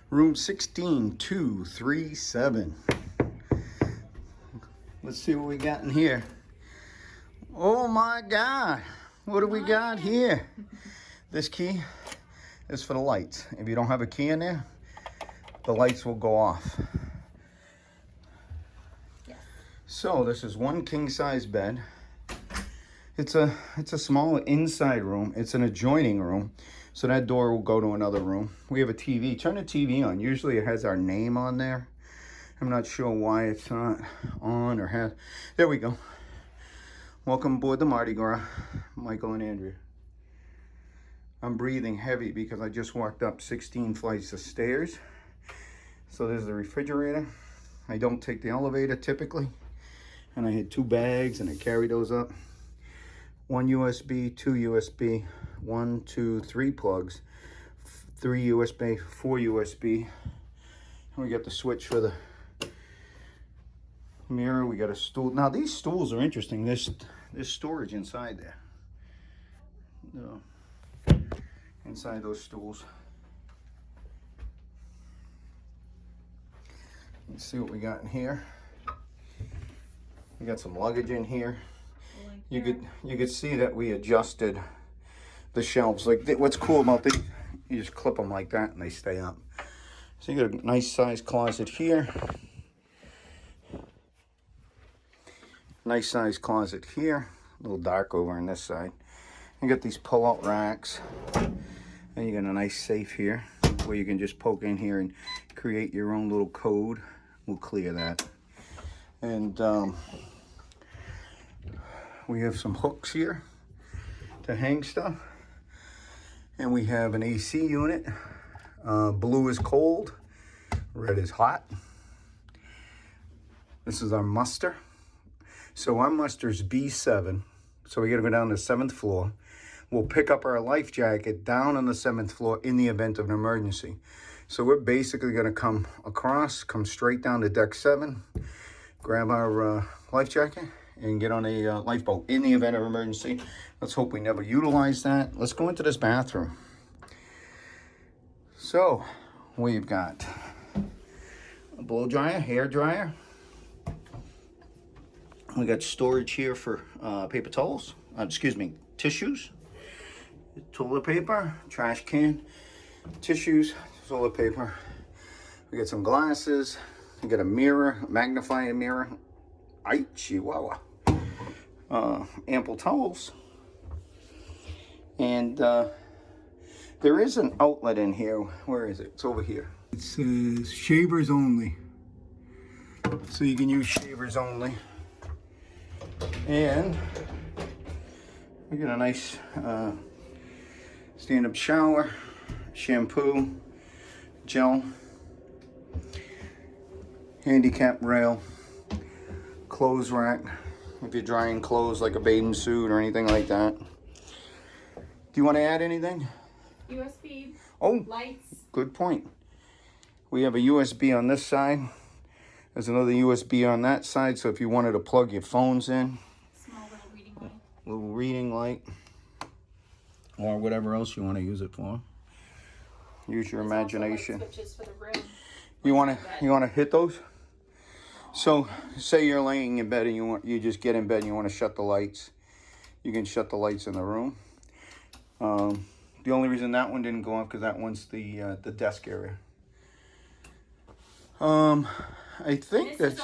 Room 16237. Let's see what we got in here. Oh my God. What do we got here? This key is for the lights. If you don't have a key in there, the lights will go off. Yes. So this is one king size bed. It's a small inside room. It's an adjoining room. So that door will go to another room. We have a TV. Turn the TV on. Usually it has our name on there. I'm not sure why it's not on or has. There we go. Welcome aboard the Mardi Gras, Michael and Andrea. I'm breathing heavy because I just walked up 16 flights of stairs. So there's the refrigerator. I don't take the elevator typically. And I had 2 bags and I carry those up. 1 USB, 2 USB, 1, 2, 3 plugs, 3 USB, 4 USB. And we got the switch for the mirror. We got a stool. Now these stools are interesting. There's storage inside there. Inside those stools. Let's see what we got in here. We got some luggage in here. You could see that we adjusted the shelves. Like what's cool about these, you just clip them like that and they stay up. So you got a nice size closet here. Nice size closet here. A little dark over on this side. You got these pull-out racks. And you got a nice safe here where you can just poke in here and create your own little code. We'll clear that. And we have some hooks here to hang stuff. And we have an AC unit. Blue is cold, red is hot. This is our muster. So our muster's B7. So we gotta go down to the 7th floor. We'll pick up our life jacket down on the 7th floor in the event of an emergency. So we're basically gonna come across, come straight down to deck 7, grab our life jacket, and get on a lifeboat in the event of emergency. Let's hope we never utilize that. Let's go into this bathroom. So we've got a blow dryer, hair dryer. We got storage here for paper towels, tissues, toilet paper, trash can, tissues, toilet paper. We got some glasses. We got a mirror, a magnifying mirror. Ay, chihuahua. Ample towels. And there is an outlet in here. Where is it? It's over here. It says shavers only. So you can use shavers only. And we got a nice stand-up shower, shampoo, gel, handicap rail, clothes rack, if you're drying clothes like a bathing suit or anything like that. Do you want to add anything? USB. Oh, lights. Good point. We have a USB on this side. There's another USB on that side, so if you wanted to plug your phones in. Small little reading light. Little reading light. Or whatever else you want to use it for. Use your imagination. Also light switches for the room. You want to hit those? So, say you're laying in bed and you just get in bed and you want to shut the lights. You can shut the lights in the room. The only reason that one didn't go off because that one's the desk area. I think this that's is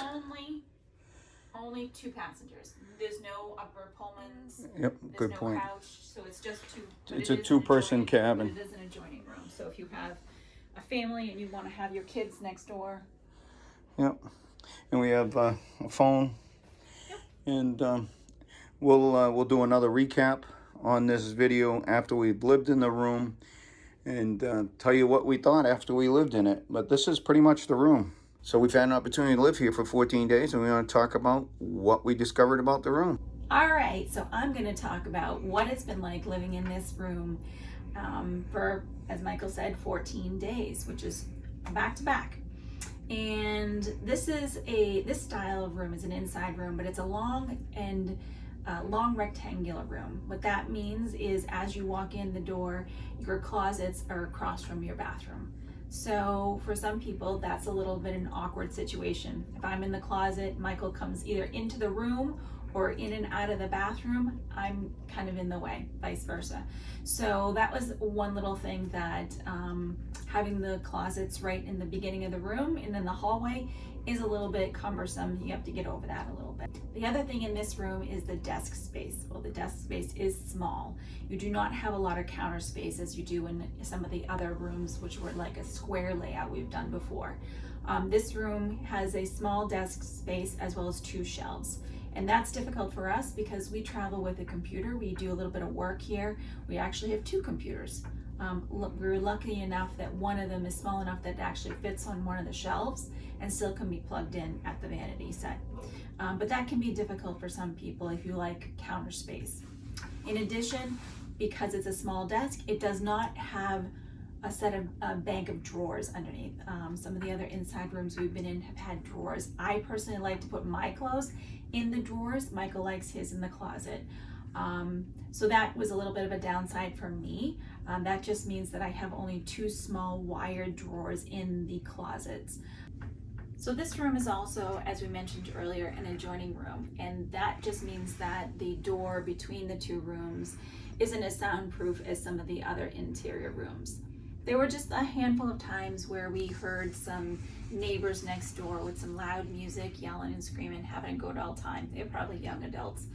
only 2 passengers. There's no upper Pullmans. Yep, There's good no point. couch, so it's just 2. It's a 2-person cabin. It is an adjoining room. So if you have a family and you want to have your kids next door. Yep. And we have a phone. Yep. And we'll do another recap on this video after we've lived in the room and tell you what we thought after we lived in it. But this is pretty much the room. So we've had an opportunity to live here for 14 days and we want to talk about what we discovered about the room. All right, so I'm going to talk about what it's been like living in this room for, as Michael said, 14 days, which is back to back. And this style of room is an inside room, but it's a long rectangular room. What that means is as you walk in the door, your closets are across from your bathroom. So for some people, that's a little bit an awkward situation. If I'm in the closet, Michael comes either into the room or in and out of the bathroom, I'm kind of in the way, vice versa. So that was one little thing that having the closets right in the beginning of the room and in the hallway is a little bit cumbersome. You have to get over that a little bit. The other thing in this room is the desk space. Well, the desk space is small. You do not have a lot of counter space as you do in some of the other rooms, which were like a square layout we've done before. This room has a small desk space as well as 2 shelves. And that's difficult for us because we travel with a computer. We do a little bit of work here. We actually have 2 computers. We're lucky enough that one of them is small enough that it actually fits on one of the shelves and still can be plugged in at the vanity set. But that can be difficult for some people if you like counter space. In addition, because it's a small desk, it does not have a bank of drawers underneath. Some of the other inside rooms we've been in have had drawers. I personally like to put my clothes in the drawers. Michael likes his in the closet. So that was a little bit of a downside for me. That just means that I have only 2 small wired drawers in the closets. So this room is also, as we mentioned earlier, an adjoining room, and that just means that the door between the 2 rooms isn't as soundproof as some of the other interior rooms. There were just a handful of times where we heard some neighbors next door with some loud music, yelling and screaming, having a good old time. They're probably young adults.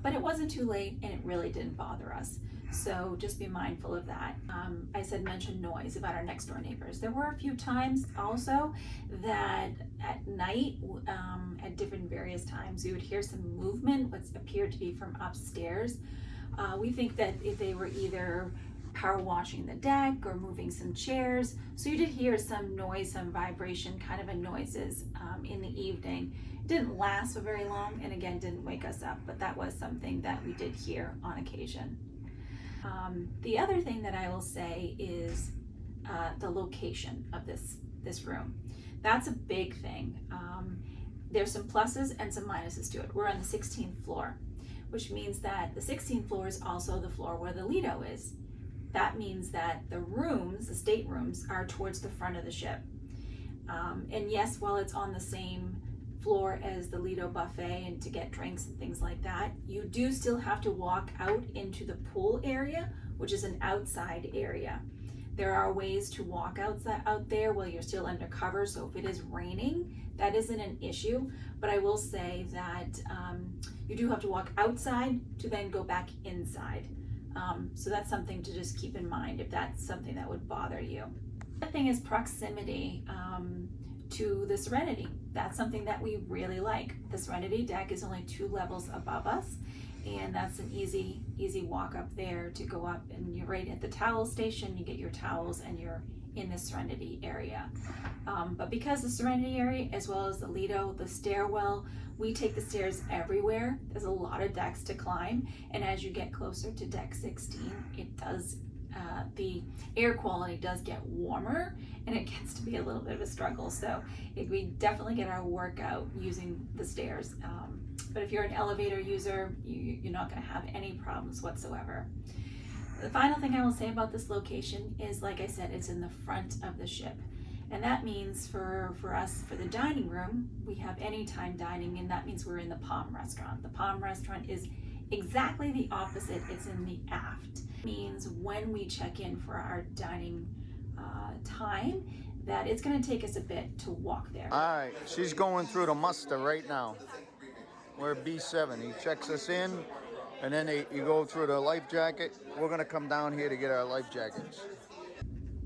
But it wasn't too late and it really didn't bother us. So just be mindful of that. I said mention noise about our next door neighbors. There were a few times also that at night, at different various times, we would hear some movement, what appeared to be from upstairs. We think that if they were either power washing the deck or moving some chairs. So you did hear some noise, some vibration kind of noises in the evening. It didn't last for very long and again didn't wake us up, but that was something that we did hear on occasion. The other thing that I will say is the location of this room. That's a big thing. There's some pluses and some minuses to it. We're on the 16th floor, which means that the 16th floor is also the floor where the Lido is. That means that the rooms, the staterooms, are towards the front of the ship. And yes, while it's on the same floor as the Lido buffet and to get drinks and things like that, you do still have to walk out into the pool area, which is an outside area. There are ways to walk out there while you're still undercover, so if it is raining, that isn't an issue. But I will say that you do have to walk outside to then go back inside. So that's something to just keep in mind if that's something that would bother you. The thing is proximity to the Serenity. That's something that we really like. The Serenity deck is only 2 levels above us, and that's an easy walk up there to go up, and you're right at the towel station. You get your towels and you're in the Serenity area. But because the Serenity area, as well as the Lido, the stairwell, we take the stairs everywhere. There's a lot of decks to climb, and as you get closer to deck 16, it does the air quality does get warmer and it gets to be a little bit of a struggle. So we definitely get our workout using the stairs. But if you're an elevator user, you're not going to have any problems whatsoever. The final thing I will say about this location is, like I said, it's in the front of the ship. And that means for us, for the dining room, we have anytime dining, and that means we're in the Palm Restaurant. The Palm Restaurant is exactly the opposite. It's in the aft. It means when we check in for our dining time, that it's going to take us a bit to walk there. All right, she's going through the muster right now. We're at B7. He checks us in, and then you go through the life jacket. We're going to come down here to get our life jackets.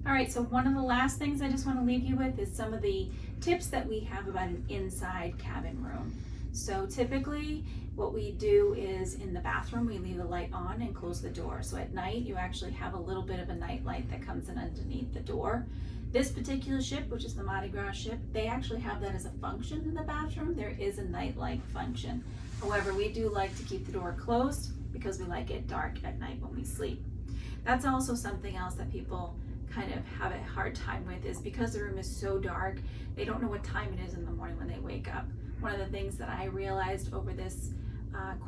All right, so one of the last things I just want to leave you with is some of the tips that we have about an inside cabin room. So typically what we do is in the bathroom, we leave the light on and close the door. So at night, you actually have a little bit of a night light that comes in underneath the door. This particular ship, which is the Mardi Gras ship, they actually have that as a function in the bathroom. There is a night light function. However, we do like to keep the door closed because we like it dark at night when we sleep. That's also something else that people kind of have a hard time with, is because the room is so dark, they don't know what time it is in the morning when they wake up. One of the things that I realized over this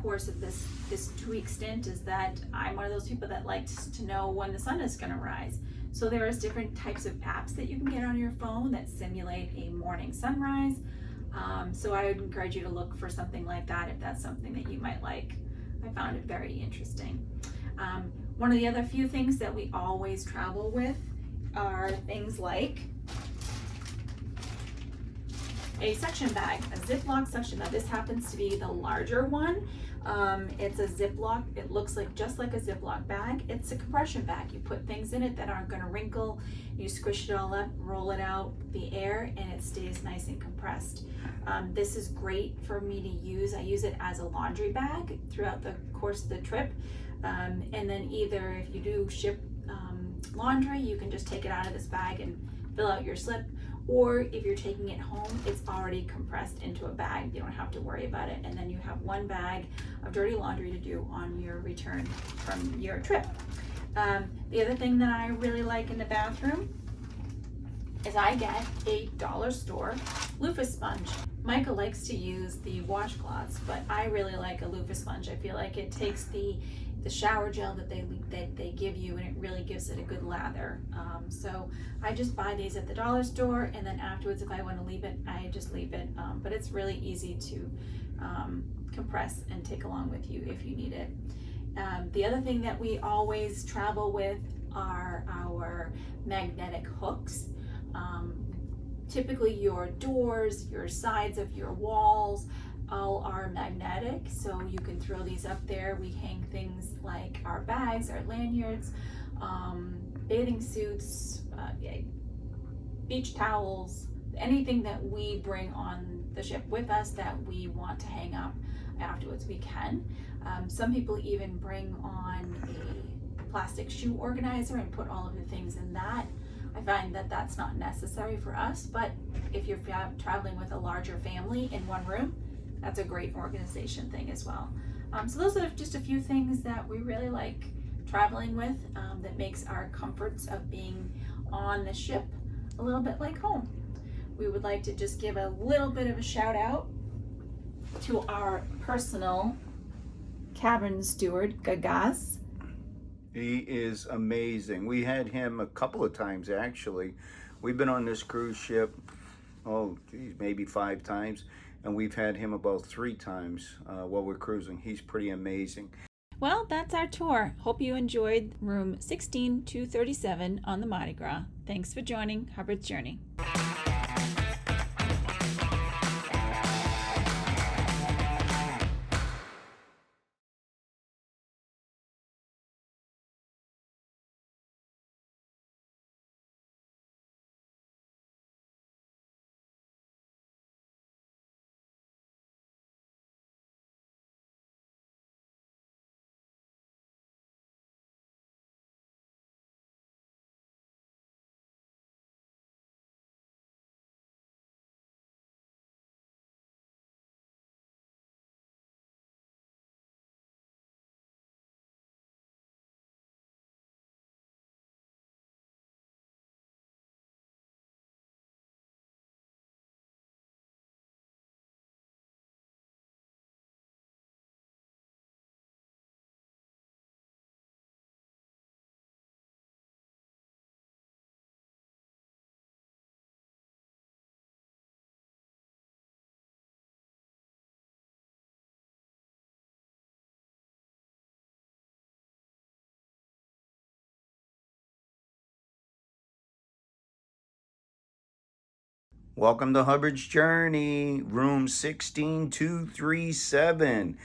course of this 2-week stint is that I'm one of those people that likes to know when the sun is going to rise. So there's different types of apps that you can get on your phone that simulate a morning sunrise. So I would encourage you to look for something like that if that's something that you might like. I found it very interesting. One of the other few things that we always travel with are things like a suction bag, a Ziploc suction. Now this happens to be the larger one. It's a Ziploc. It looks like just like a Ziploc bag. It's a compression bag. You put things in it that aren't going to wrinkle. You squish it all up, roll it out the air, and it stays nice and compressed. This is great for me to use. I use it as a laundry bag throughout the course of the trip. And then either if you do ship laundry, you can just take it out of this bag and fill out your slip. Or if you're taking it home, it's already compressed into a bag. You don't have to worry about it. And then you have one bag of dirty laundry to do on your return from your trip. The other thing that I really like in the bathroom is I get a dollar store loofah sponge. Michael likes to use the washcloths, but I really like a loofah sponge. I feel like it takes the shower gel that they give you, and it really gives it a good lather. So I just buy these at the dollar store, and then afterwards, if I want to leave it, I just leave it. But it's really easy to compress and take along with you if you need it. The other thing that we always travel with are our magnetic hooks. Typically your doors, your sides of your walls, all are magnetic, so you can throw these up there. We hang things like our bags, our lanyards, bathing suits, beach towels, anything that we bring on the ship with us that we want to hang up afterwards, we can. Some people even bring on a plastic shoe organizer and put all of the things in that. I find that that's not necessary for us, but if you're traveling with a larger family in one room, that's a great organization thing as well. So those are just a few things that we really like traveling with, that makes our comforts of being on the ship a little bit like home. We would like to just give a little bit of a shout out to our personal cabin steward, Gagas. He is amazing. We had him a couple of times, actually. We've been on this cruise ship, oh geez, maybe 5 times, and we've had him about 3 times while we're cruising. He's pretty amazing. Well, that's our tour. Hope you enjoyed room 16237 on the Mardi Gras. Thanks for joining Hubbard's Journey. Welcome to Hubbard's Journey, room 16237.